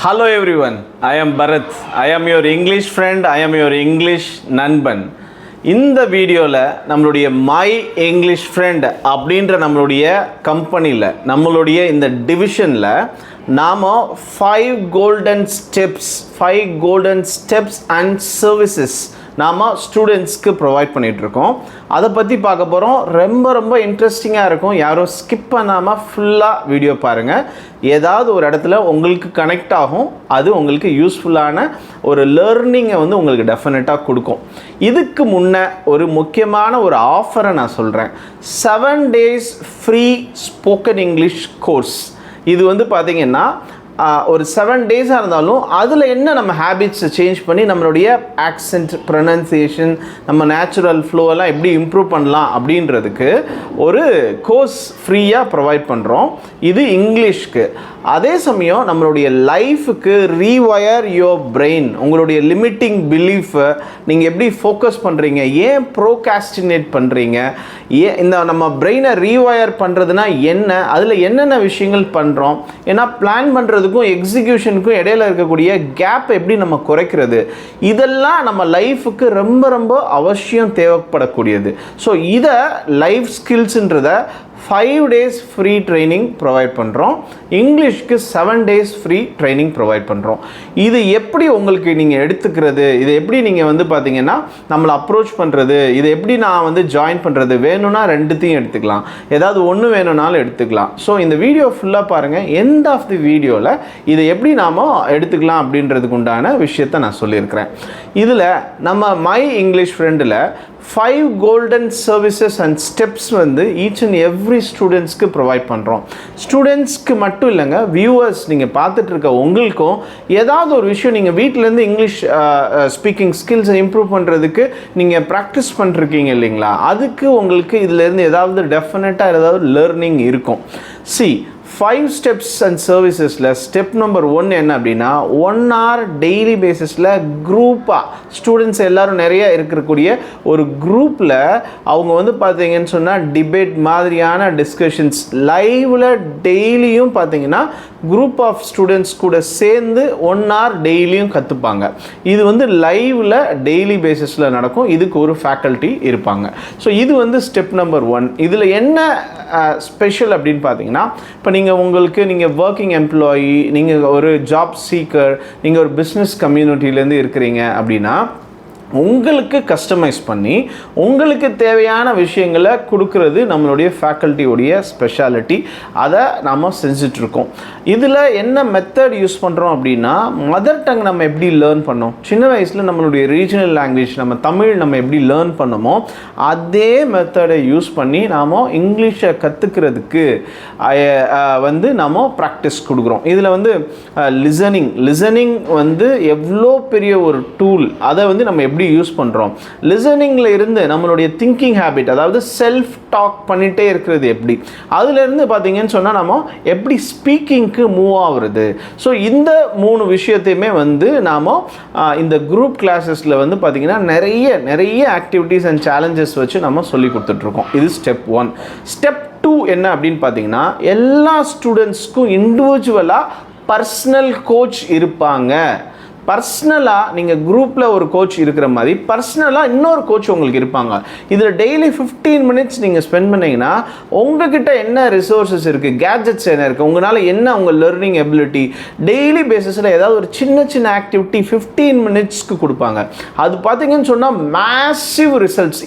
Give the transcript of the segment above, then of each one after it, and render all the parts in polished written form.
Hello everyone, I am Bharat. I am your English friend, I am your English நண்பன். இந்த வீடியோவில் நம்மளுடைய my English friend அப்படின்ற நம்மளுடைய கம்பெனியில் நம்மளுடைய இந்த டிவிஷனில் நாம் 5 கோல்டன் ஸ்டெப்ஸ் அண்ட் சர்வீசஸ் நாம் ஸ்டூடெண்ட்ஸ்க்கு ப்ரொவைட் பண்ணிகிட்ருக்கோம். அதை பற்றி பார்க்க போகிறோம். ரொம்ப இன்ட்ரெஸ்டிங்காக இருக்கும். யாரும் ஸ்கிப் பண்ணாமல் ஃபுல்லாக வீடியோ பாருங்கள். ஏதாவது ஒரு இடத்துல உங்களுக்கு கனெக்ட் ஆகும். அது உங்களுக்கு யூஸ்ஃபுல்லான ஒரு லேர்னிங்கை வந்து உங்களுக்கு டெஃபினட்டாக கொடுக்கும். இதுக்கு முன்னே ஒரு முக்கியமான ஒரு ஆஃபரை நான் சொல்கிறேன். 7 days free spoken English course. இது வந்து பார்த்திங்கன்னா ஒரு 7 days-ஆக இருந்தாலும் அதில் என்ன நம்ம ஹேபிட்ஸை சேஞ்ச் பண்ணி நம்மளுடைய ஆக்சென்ட், ப்ரொனன்சியேஷன், நம்ம நேச்சுரல் ஃப்ளோவெல்லாம் எப்படி இம்ப்ரூவ் பண்ணலாம் அப்படின்றதுக்கு ஒரு கோர்ஸ் ஃப்ரீயாக ப்ரொவைட் பண்ணுறோம். இது இங்கிலீஷ்க்கு. அதே சமயம் நம்மளுடைய லைஃபுக்கு ரீவயர் யுவர் பிரெயின், உங்களுடைய லிமிட்டிங் பிலீஃபை நீங்கள் எப்படி ஃபோக்கஸ் பண்ணுறீங்க, ஏன் ப்ரோகாஸ்டினேட் பண்ணுறீங்க, ஏன் இந்த நம்ம பிரெயினை ரீவயர் பண்ணுறதுனா என்ன, அதில் என்னென்ன விஷயங்கள் பண்ணுறோம், ஏன்னா பிளான் பண்ணுறதுக்கும் எக்ஸிக்யூஷனுக்கும் இடையில இருக்கக்கூடிய கேப் எப்படி நம்ம குறைக்கிறது, இதெல்லாம் நம்ம லைஃபுக்கு ரொம்ப அவசியம் தேவைப்படக்கூடியது. ஸோ இதை லைஃப் ஸ்கில்ஸுன்றத 5 days ஃப்ரீ ட்ரைனிங் ப்ரொவைட் பண்ணுறோம். இங்கிலீஷ்க்கு 7 days ஃப்ரீ ட்ரைனிங் ப்ரொவைட் பண்ணுறோம். இது எப்படி உங்களுக்கு நீங்கள் எடுத்துக்கிறது, இது எப்படி நீங்கள் வந்து பார்த்தீங்கன்னா நம்மளை அப்ரோச் பண்ணுறது, இது எப்படி நான் வந்து ஜாயின் பண்ணுறது, வேணும்னா 2த்தையும் எடுத்துக்கலாம், ஏதாவது ஒன்று வேணும்னாலும் எடுத்துக்கலாம். ஸோ இந்த வீடியோ ஃபுல்லாக பாருங்கள். எண்ட் ஆஃப் தி வீடியோவில் இதை எப்படி நாம் எடுத்துக்கலாம் அப்படின்றதுக்கு உண்டான விஷயத்தை நான் சொல்லியிருக்கிறேன். இதில் நம்ம மை இங்கிலீஷ் ஃப்ரெண்டில் 5 கோல்டன் சர்வீசஸ் அண்ட் ஸ்டெப்ஸ் வந்து ஈச் அண்ட் எவ்ரி ஸ்டூடெண்ட்ஸ்க்கு ப்ரொவைட் பண்ணுறோம். ஸ்டூடெண்ட்ஸ்க்கு மட்டும் இல்லைங்க, வியூவர்ஸ் நீங்கள் பார்த்துட்டு இருக்க உங்களுக்கும் ஏதாவது ஒரு விஷயம் நீங்கள் வீட்டிலேருந்து இங்கிலீஷ் ஸ்பீக்கிங் ஸ்கில்ஸை இம்ப்ரூவ் பண்ணுறதுக்கு நீங்கள் ப்ராக்டிஸ் பண்ணிருக்கீங்க இல்லைங்களா, அதுக்கு உங்களுக்கு இதிலேருந்து ஏதாவது டெஃபினட்டாக ஏதாவது லேர்னிங் இருக்கும். 5 steps and servicesல ஸ்டெப் நம்பர் 1 என்ன அப்படின்னா, 1 hour டெய்லி பேசிஸில் குரூப்பாக ஸ்டூடெண்ட்ஸ் எல்லோரும் நிறைய இருக்கக்கூடிய ஒரு குரூப்பில் அவங்க வந்து பார்த்தீங்கன்னு சொன்னால் டிபேட் மாதிரியான டிஸ்கஷன்ஸ் லைவில் டெய்லியும் பார்த்தீங்கன்னா குரூப் ஆஃப் ஸ்டூடெண்ட்ஸ் கூட சேர்ந்து 1 hour டெய்லியும் கற்றுப்பாங்க. இது வந்து லைவில் டெய்லி பேசிஸில் நடக்கும். இதுக்கு ஒரு ஃபேக்கல்ட்டி இருப்பாங்க. ஸோ இது வந்து ஸ்டெப் நம்பர் 1. இதில் என்ன ஸ்பெஷல் அப்படின்னு பார்த்தீங்கன்னா, இப்போ நீங்கள் ஒர்க்கிங் எம்ப்ளாயி, நீங்கள் ஒரு ஜாப் சீக்கர், நீங்கள் ஒரு பிஸ்னஸ் கம்யூனிட்டிலேருந்து இருக்கிறீங்க அப்படின்னா உங்களுக்கு கஸ்டமைஸ் பண்ணி உங்களுக்கு தேவையான விஷயங்களை கொடுக்கறது நம்மளுடைய ஃபேக்கல்ட்டியோடைய ஸ்பெஷாலிட்டி. அதை நாம் செஞ்சிட்ருக்கோம். இதில் என்ன மெத்தட் யூஸ் பண்ணுறோம் அப்படின்னா, மதர் டங் நம்ம எப்படி லேர்ன் பண்ணோம், சின்ன வயசில் நம்மளுடைய ரீஜனல் லாங்குவேஜ் நம்ம தமிழ் நம்ம எப்படி லேர்ன் பண்ணோமோ அதே மெத்தடை யூஸ் பண்ணி நாம் இங்கிலீஷை கற்றுக்கிறதுக்கு வந்து நாம் ப்ராக்டிஸ் கொடுக்குறோம். இதில் வந்து லிசனிங் வந்து எவ்வளோ பெரிய ஒரு டூல், அதை வந்து நம்ம எப்படி யூஸ் பண்ணுறோம். லிசனிங்கில் இருந்து நம்மளுடைய திங்கிங் ஹேபிட், அதாவது செல்ஃப் டாக் பண்ணிகிட்டே இருக்கிறது எப்படி, அதுலேருந்து பார்த்தீங்கன்னு சொன்னால் நம்ம எப்படி ஸ்பீக்கிங்க்கு மூவ் ஆகுறது. ஸோ இந்த 3 விஷயத்தையுமே வந்து நாம் இந்த குரூப் கிளாஸஸில் வந்து பார்த்திங்கன்னா நிறைய ஆக்டிவிட்டீஸ் அண்ட் சேலஞ்சஸ் வச்சு நம்ம சொல்லி கொடுத்துட்ருக்கோம். இது ஸ்டெப் 1. ஸ்டெப் 2 என்ன அப்படின்னு பார்த்தீங்கன்னா, எல்லா ஸ்டூடெண்ட்ஸ்க்கும் இண்டிவிஜுவலாக பர்சனல் கோச் இருப்பாங்க. பர்சனலாக நீங்கள் குரூப்பில் ஒரு கோச் இருக்கிற மாதிரி பர்சனலாக இன்னொரு கோச் உங்களுக்கு இருப்பாங்க. இதில் டெய்லி 15 minutes நீங்கள் ஸ்பெண்ட் பண்ணிங்கன்னா உங்ககிட்ட என்ன ரிசோர்ஸஸ் இருக்குது, கேட்ஜெட்ஸ் என்ன இருக்குது, உங்களால் என்ன உங்கள் லேர்னிங் எபிலிட்டி, டெய்லி பேசிஸில் ஏதாவது ஒரு சின்ன ஆக்டிவிட்டி 15 minutesக்கு கொடுப்பாங்க. அது பார்த்தீங்கன்னு சொன்னால் மேசிவ் ரிசல்ட்ஸ்,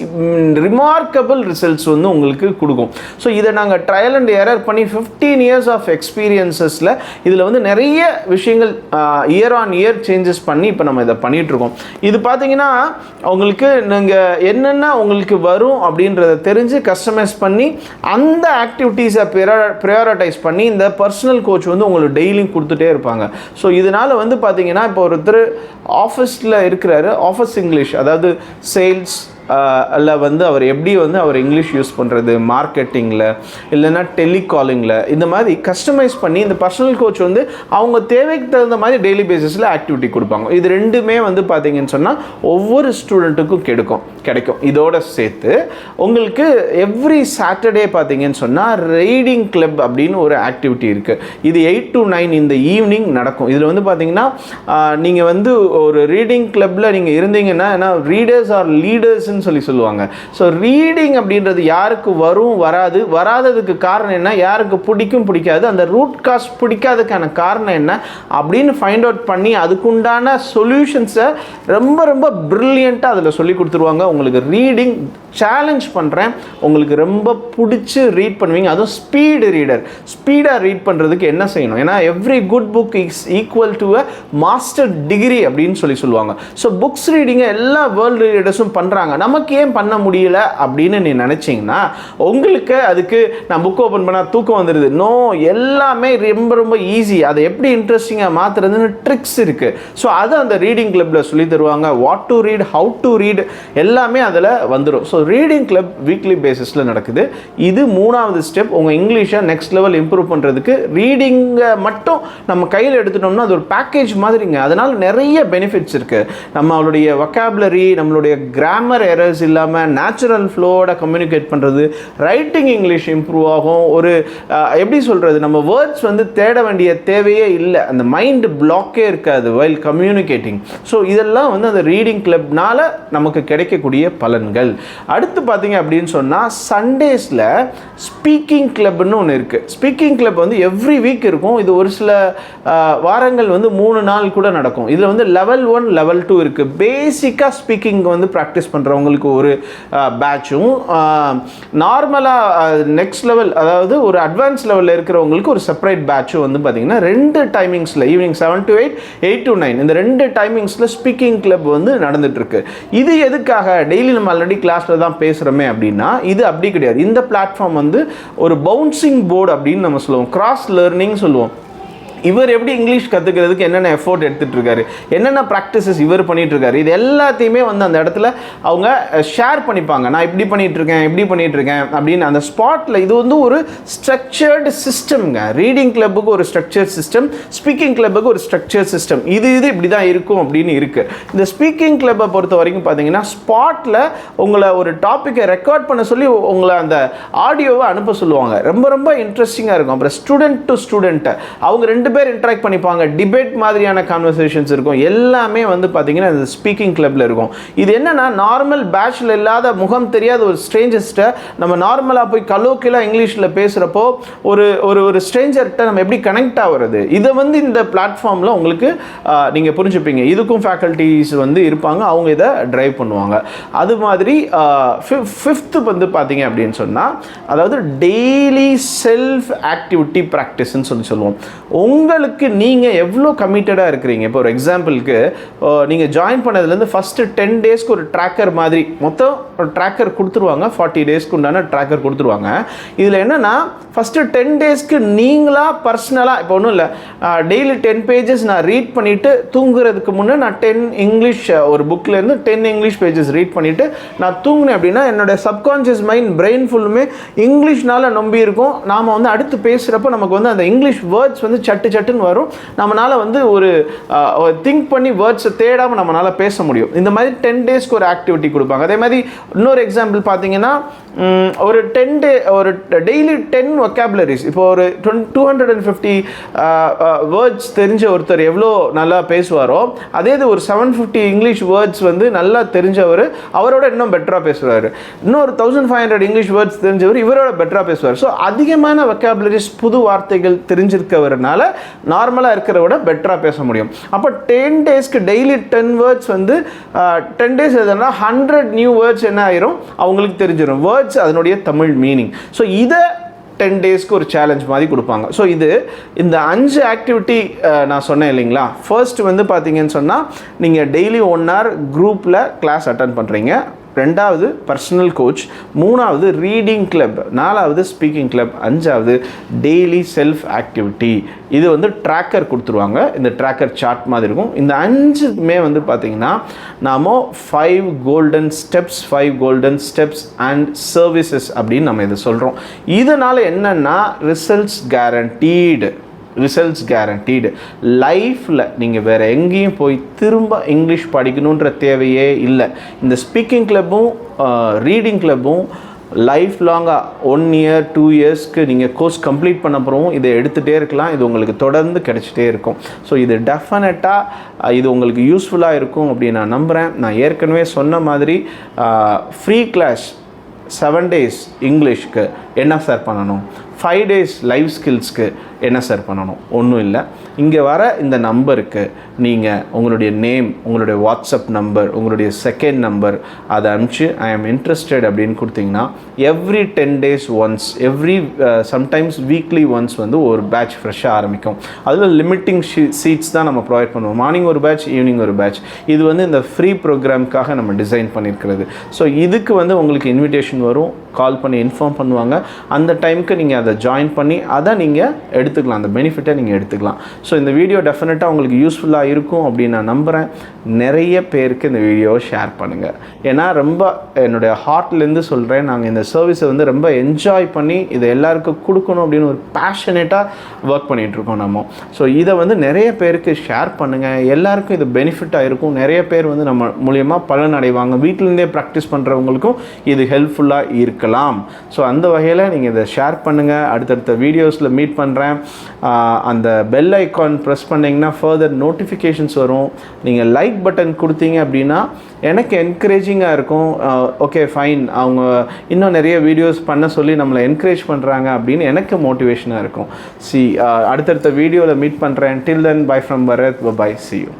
ரிமார்க்கபிள் ரிசல்ட்ஸ் வந்து உங்களுக்கு கொடுக்கும். ஸோ இதை நாங்கள் ட்ரையல் அண்ட் எரர் பண்ணி 15 years ஆஃப் எக்ஸ்பீரியன்ஸஸில் இதில் வந்து நிறைய விஷயங்கள் இயர் ஆன் இயர் சேஞ்சஸ் பண்ணி இப்போ நம்ம இதை பண்ணிகிட்ருக்கோம். இது பார்த்தீங்கன்னா உங்களுக்கு நீங்கள் என்னென்ன உங்களுக்கு வரும் அப்படின்றத தெரிஞ்சு கஸ்டமைஸ் பண்ணி அந்த ஆக்டிவிட்டீஸை ப்ரையாரிட்டைஸ் பண்ணி இந்த பர்சனல் கோச் வந்து உங்களுக்கு டெய்லியும் கொடுத்துட்டே இருப்பாங்க. ஸோ இதனால் வந்து பார்த்தீங்கன்னா இப்போ ஒருத்தர் ஆஃபீஸில் இருக்கிறாரு, ஆஃபீஸ் இங்கிலீஷ், அதாவது சேல்ஸ், இல்லை வந்து அவர் எப்படி வந்து அவர் இங்கிலீஷ் யூஸ் பண்ணுறது மார்க்கெட்டிங்கில் இல்லைன்னா டெலிகாலிங்கில் இந்த மாதிரி கஸ்டமைஸ் பண்ணி இந்த பர்சனல் கோச் வந்து அவங்க தேவைக்கு தகுந்த மாதிரி டெய்லி பேசிஸில் ஆக்டிவிட்டி கொடுப்பாங்க. இது ரெண்டுமே வந்து பார்த்தீங்கன்னு சொன்னால் ஒவ்வொரு ஸ்டூடெண்ட்டுக்கும் கிடைக்கும். இதோட சேர்த்து உங்களுக்கு எவ்ரி சாட்டர்டே பார்த்தீங்கன்னு சொன்னால் ரீடிங் கிளப் அப்படின்னு ஒரு ஆக்டிவிட்டி இருக்குது. இது 8 to 9 இந்த ஈவினிங் நடக்கும். இதில் வந்து பார்த்தீங்கன்னா நீங்கள் வந்து ஒரு ரீடிங் கிளப்பில் நீங்கள் இருந்தீங்கன்னா ஏன்னா ரீடர்ஸ் ஆர் லீடர்ஸ்ன்னு சொல்லுவாங்க. ஸோ ரீடிங் அப்படின்றது யாருக்கு வராததுக்கு காரணம் என்ன, யாருக்கு பிடிக்காது, அந்த ரூட் காஸ் பிடிக்காததுக்கான காரணம் என்ன அப்படின்னு ஃபைண்ட் அவுட் பண்ணி அதுக்குண்டான சொல்யூஷன்ஸை ரொம்ப ரொம்ப பிரில்லியண்ட்டாக அதில் சொல்லி கொடுத்துருவாங்க. உங்களுக்கு ரீடிங் சேலஞ்ச் பண்ணுறேன், உங்களுக்கு ரொம்ப பிடிச்சி ரீட் பண்ணுவீங்க. அதுவும் ஸ்பீடாக ரீட் பண்ணுறதுக்கு என்ன செய்யணும், ஏன்னா every good book is equal to a master degree அப்படின்னு சொல்லுவாங்க. ஸோ புக்ஸ் ரீடிங்கை எல்லா வேர்ல்டு ரீடர்ஸும் பண்ணுறாங்க, நமக்கு ஏன் பண்ண முடியல அப்படின்னு நீ நினச்சிங்கன்னா உங்களுக்கு அதுக்கு நான் புக் ஓப்பன் பண்ணால் தூக்கம் வந்துடுது. நோ, எல்லாமே ரொம்ப ரொம்ப ஈஸி. அதை எப்படி இன்ட்ரெஸ்டிங்காக மாற்றுறதுன்னு ட்ரிக்ஸ் இருக்குது. ஸோ அதை அந்த ரீடிங் கிளப்பில் சொல்லி தருவாங்க. What to read, how to read எல்லாமே அதில் வந்துடும். ஸோ ரீடிங் கிளப் வீக்லி பேசிஸில் நடக்குது. இது 3வது ஸ்டெப். உங்கள் இங்கிலீஷை நெக்ஸ்ட் லெவல் இம்ப்ரூவ் பண்ணுறதுக்கு ரீடிங்கை மட்டும் நம்ம கையில் எடுத்துட்டோம்னா அது ஒரு பேக்கேஜ் மாதிரிங்க. அதனால் நிறைய பெனிஃபிட்ஸ் இருக்குது. நம்மளுடைய வொக்காபுலரி, நம்மளுடைய கிராமர் எரர்ஸ் இல்லாமல் நேச்சுரல் ஃப்ளோவோட கம்யூனிகேட் பண்ணுறது, ரைட்டிங் இங்கிலீஷ் இம்ப்ரூவ் ஆகும். ஒரு எப்படி சொல்கிறது, நம்ம வேர்ட்ஸ் வந்து தேட வேண்டிய தேவையே இல்லை, அந்த மைண்ட் பிளாக்கே இருக்காது வைல் கம்யூனிகேட்டிங். ஸோ இதெல்லாம் வந்து அந்த ரீடிங் கிளப்னால நமக்கு கிடைக்கக்கூடிய பலன்கள். அடுத்து பார்த்தீங்க அப்படின்னு சொன்னால் சண்டேஸில் ஸ்பீக்கிங் கிளப்னு ஒன்று இருக்குது. ஸ்பீக்கிங் கிளப் வந்து எவ்ரி வீக் இருக்கும். இது ஒரு சில வாரங்கள் வந்து 3 நாள் கூட நடக்கும். இதில் வந்து லெவல் 1 லெவல் 2 இருக்குது. பேசிக்காக ஸ்பீக்கிங் வந்து ப்ராக்டிஸ் பண்ணுறவங்களுக்கு ஒரு பேட்சும், நார்மலாக நெக்ஸ்ட் லெவல் அதாவது ஒரு அட்வான்ஸ் லெவலில் இருக்கிறவங்களுக்கு ஒரு செப்பரேட் பேட்சும் வந்து பார்த்திங்கன்னா 2 டைமிங்ஸில் ஈவினிங் 7 to 8, 8 to 9 இந்த 2 டைமிங்ஸில் ஸ்பீக்கிங் கிளப் வந்து நடந்துகிட்ருக்கு. இது எதுக்காக, டெய்லி நம்ம ஆல்ரெடி கிளாஸில் தான் பேசுகிறோமே அப்படின்னா இது அப்படி கிடையாது. இந்த பிளாட்ஃபார்ம் வந்து ஒரு பவுன்சிங் போர்டு அப்படின்னு நம்ம சொல்லுவோம், கிராஸ் லேர்னிங் சொல்லுவோம். இவர் எப்படி இங்கிலீஷ் கற்றுக்கிறதுக்கு என்னென்ன எஃபோர்ட் எடுத்துகிட்டு இருக்காரு, என்னென்ன ப்ராக்டிசஸ் இவர் பண்ணிகிட்டு இருக்காரு, இது எல்லாத்தையுமே வந்து அந்த இடத்துல அவங்க ஷேர் பண்ணிப்பாங்க. நான் இப்படி பண்ணிகிட்ருக்கேன் அப்படின்னு அந்த ஸ்பாட்டில். இது வந்து ஒரு ஸ்ட்ரக்சர்டு சிஸ்டம்ங்க. ரீடிங் கிளப்புக்கு ஒரு ஸ்ட்ரக்சர் சிஸ்டம், ஸ்பீக்கிங் கிளப்புக்கு ஒரு ஸ்ட்ரக்சர் சிஸ்டம். இது இப்படி தான் இருக்கும் அப்படின்னு இருக்குது. இந்த ஸ்பீக்கிங் கிளப்பை பொறுத்த வரைக்கும் பார்த்தீங்கன்னா ஸ்பாட்டில் உங்களை ஒரு டாப்பிக்கை ரெக்கார்ட் பண்ண சொல்லி உங்களை அந்த ஆடியோவை அனுப்ப சொல்லுவாங்க. ரொம்ப ரொம்ப இன்ட்ரெஸ்டிங்காக இருக்கும். அப்புறம் ஸ்டூடெண்ட் டு ஸ்டூடெண்ட்டை அவங்க 2 பேர் இன்டராக்ட் பண்ணிப்பாங்க. டிபேட் மாதிரியான கான்வர்சேஷன்ஸ் இருக்கும். எல்லாமே வந்து பார்த்தீங்கன்னா இந்த ஸ்பீக்கிங் கிளப்பில் இருக்கும். இது என்னன்னா நார்மல் பேட்சில் இல்லாத முகம் தெரியாத ஒரு ஸ்ட்ரேஞ்சர்ஸ்ட்டை நம்ம நார்மலாக போய் கலோக்கியலாக இங்கிலீஷில் பேசுகிறப்போ ஒரு ஸ்ட்ரேஞ்சர்கிட்ட நம்ம எப்படி கனெக்ட் ஆகிறது, இதை வந்து இந்த பிளாட்ஃபார்மில் உங்களுக்கு நீங்கள் புரிஞ்சுப்பீங்க. இதுக்கும் ஃபேக்கல்ட்டிஸ் வந்து இருப்பாங்க, அவங்க இதை ட்ரைவ் பண்ணுவாங்க. அது மாதிரி 5th வந்து பார்த்தீங்க அப்படின்னு சொன்னால் அதாவது டெய்லி செல்ஃப் ஆக்டிவிட்டி ப்ராக்டிஸ்ன்னு சொல்லுவோம். உங்களுக்கு நீங்கள் எவ்வளோ கமிட்டடாக இருக்கிறீங்க. இப்போ ஒரு எக்ஸாம்பிளுக்கு நீங்கள் ஜாயின் பண்ணதுலேருந்து ஃபஸ்ட்டு 10 டேஸ்க்கு ஒரு ட்ராக்கர் மாதிரி மொத்தம் ஒரு ட்ராக்கர் கொடுத்துருவாங்க. 40 டேஸ்க்கு உண்டான ட்ராக்கர் கொடுத்துருவாங்க. இதில் என்னென்னா ஃபஸ்ட்டு 10 டேஸ்க்கு நீங்களாக பர்சனலாக இப்போ ஒன்றும் இல்லை, டெய்லி 10 பேஜஸ் நான் ரீட் பண்ணிவிட்டு தூங்குறதுக்கு முன்னே நான் 10 இங்கிலீஷ் ஒரு புக்லேருந்து 10 இங்கிலீஷ் பேஜஸ் ரீட் பண்ணிவிட்டு நான் தூங்கினேன் அப்படின்னா என்னோடய சப்கான்ஷியஸ் மைண்ட் பிரெயின் ஃபுல்லுமே இங்கிலீஷ்னால் நம்பி இருக்கும். நாம் வந்து அடுத்து பேசுகிறப்போ நமக்கு வந்து அந்த இங்கிலீஷ் வேர்ட்ஸ் வந்து சட்டுன்னு வரும். நம்மளால் வந்து ஒரு திங்க் பண்ணி வேர்ட்ஸை தேடாமல் நம்மளால் பேச முடியும். இந்த மாதிரி 10 டேஸ்க்கு ஒரு ஆக்டிவிட்டி கொடுப்பாங்க. அதே மாதிரி இன்னொரு எக்ஸாம்பிள் பார்த்தீங்கன்னா ஒரு 10 டே ஒரு டெய்லி 10 வொக்காபுலரிஸ். இப்போ ஒரு 250 வேர்ட்ஸ் தெரிஞ்ச ஒருத்தர் எவ்வளோ நல்லா பேசுவாரோ அதே இது ஒரு 750 இங்கிலீஷ் வேர்ட்ஸ் வந்து நல்லா தெரிஞ்சவர் அவரோட இன்னும் பெட்டராக பேசுவார். இன்னொரு 1500 இங்கிலீஷ் வேர்ட்ஸ் தெரிஞ்சவர் இவரோட பெட்டராக பேசுவார். ஸோ அதிகமான வொக்காபுலரிஸ் புது வார்த்தைகள் தெரிஞ்சிருக்கவரனால நார்மலாக இருக்கிறத விட பெட்டராக பேச முடியும். அப்போ 10 டேஸ்க்கு டெய்லி 10 வேர்ட்ஸ் வந்து 10 டேஸ் எதுனா 100 நியூ வேர்ட்ஸ் என்ன ஆயிரும் அவங்களுக்கு தெரிஞ்சிடும், வேர்ட்ஸ் அதனுடைய தமிழ் மீனிங். ஸோ இதை 10 டேஸ்க்கு ஒரு சேலஞ்ச் மாதிரி கொடுப்பாங்க. ஸோ இந்த 5 ஆக்டிவிட்டி நான் சொன்னேன் இல்லைங்களா. ஃபர்ஸ்ட் வந்து பார்த்தீங்கன்னு சொன்னால் நீங்கள் டெய்லி 1 hour குரூப்பில் கிளாஸ் அட்டன் பண்ணுறீங்க. ரெண்டாவது பர்சனல் கோச், மூணாவது ரீடிங் கிளப், நாலாவது ஸ்பீக்கிங் கிளப், அஞ்சாவது டெய்லி செல்ஃப் ஆக்டிவிட்டி. இது வந்து ட்ராக்கர் கொடுத்துருவாங்க, இந்த ட்ராக்கர் சார்ட் மாதிரி இருக்கும். இந்த 5மே வந்து பார்த்திங்கன்னா நாம் 5 கோல்டன் ஸ்டெப்ஸ் அண்ட் சர்வீசஸ் அப்படின்னு நம்ம இதை சொல்கிறோம். இதனால் என்னென்னா ரிசல்ட்ஸ் கேரண்டீடு. லைஃப்பில் நீங்கள் வேறு எங்கேயும் போய் திரும்ப இங்கிலீஷ் படிக்கணுன்ற தேவையே இல்லை. இந்த ஸ்பீக்கிங் கிளப்பும் ரீடிங் கிளப்பும் லைஃப் லாங்காக 1 year 2 yearsக்கு நீங்கள் கோர்ஸ் கம்ப்ளீட் பண்ண போகிறோம், இதை எடுத்துகிட்டே இருக்கலாம். இது உங்களுக்கு தொடர்ந்து கிடச்சிட்டே இருக்கும். ஸோ இது டெஃபினட்டாக இது உங்களுக்கு யூஸ்ஃபுல்லாக இருக்கும் அப்படின்னு நான் நம்புகிறேன். நான் ஏற்கனவே சொன்ன மாதிரி ஃப்ரீ கிளாஸ் 7 days இங்கிலீஷ்க்கு என்ன சார் பண்ணணும், 5 days லைஃப் ஸ்கில்ஸ்க்கு என்ன சார் பண்ணணும், ஒன்றும் இல்லை. இங்கே வர இந்த நம்பருக்கு நீங்கள் உங்களுடைய நேம், உங்களுடைய வாட்ஸ்அப் நம்பர், உங்களுடைய செகண்ட் நம்பர் அதை அனுப்பிச்சு ஐ ஆம் இன்ட்ரெஸ்டட் அப்படின்னு கொடுத்தீங்கன்னா every 10 days once, sometimes weekly once வந்து ஒரு பேட்ச் ஃப்ரெஷ்ஷாக ஆரம்பிக்கும். அதில் லிமிட்டிங் சீட்ஸ் தான் நம்ம ப்ரொவைட் பண்ணுவோம். மார்னிங் ஒரு பேட்ச், ஈவினிங் ஒரு பேட்ச். இது வந்து இந்த ஃப்ரீ ப்ரோக்ராமுக்காக நம்ம டிசைன் பண்ணியிருக்கிறது. ஸோ இதுக்கு வந்து உங்களுக்கு இன்விடேஷன் வரும், கால் பண்ணி இன்ஃபார்ம் பண்ணுவாங்க. அந்த டைமுக்கு நீங்கள் அதை ஜாயின் பண்ணி அதை நீங்கள் எடுத்துக்கலாம், அந்த பெனிஃபிட்டை நீங்கள் எடுத்துக்கலாம். ஸோ இந்த வீடியோ டெஃபினட்டாக உங்களுக்கு யூஸ்ஃபுல்லாக இருக்கும் அப்படின்னு நான் நம்புகிறேன். நிறைய பேருக்கு இந்த வீடியோவை ஷேர் பண்ணுங்கள். ஏன்னா ரொம்ப என்னுடைய ஹார்ட்லேருந்து சொல்கிறேன், நாங்கள் இந்த சர்வீஸை வந்து ரொம்ப என்ஜாய் பண்ணி இதை எல்லாருக்கும் கொடுக்கணும் அப்படின்னு ஒரு பேஷனேட்டாக ஒர்க் பண்ணிகிட்ருக்கோம் நம்ம. ஸோ இதை வந்து நிறைய பேருக்கு ஷேர் பண்ணுங்கள். எல்லாருக்கும் இது பெனிஃபிட்டாக இருக்கும். நிறைய பேர் வந்து நம்ம மூலியமாக பலன் அடைவாங்க. வீட்டிலேருந்தே ப்ராக்டிஸ் பண்ணுறவங்களுக்கும் இது ஹெல்ப்ஃபுல்லாக இருக்கலாம். ஸோ அந்த வகையில் நீங்கள் இதை ஷேர் பண்ணுங்கள். அடுத்தடுத்த வீடியோஸில் மீட் பண்ணுறேன். அந்த பெல் ஐக்கான் ப்ரெஸ் பண்ணிங்கன்னா ஃபர்தர் நோட்டிஃபிகேஷன்ஸ் வரும். நீங்கள் லைக் பட்டன் கொடுத்தீங்க அப்படின்னா எனக்கு என்கரேஜிங்காக இருக்கும். ஓகே ஃபைன், அவங்க இன்னும் நிறைய வீடியோஸ் பண்ண சொல்லி நம்மளை என்கரேஜ் பண்ணுறாங்க அப்படின்னு எனக்கு மோட்டிவேஷனாக இருக்கும். அடுத்தடுத்த வீடியோவில் மீட் பண்ணுறேன். Till then bye from Bharat, bye, see you.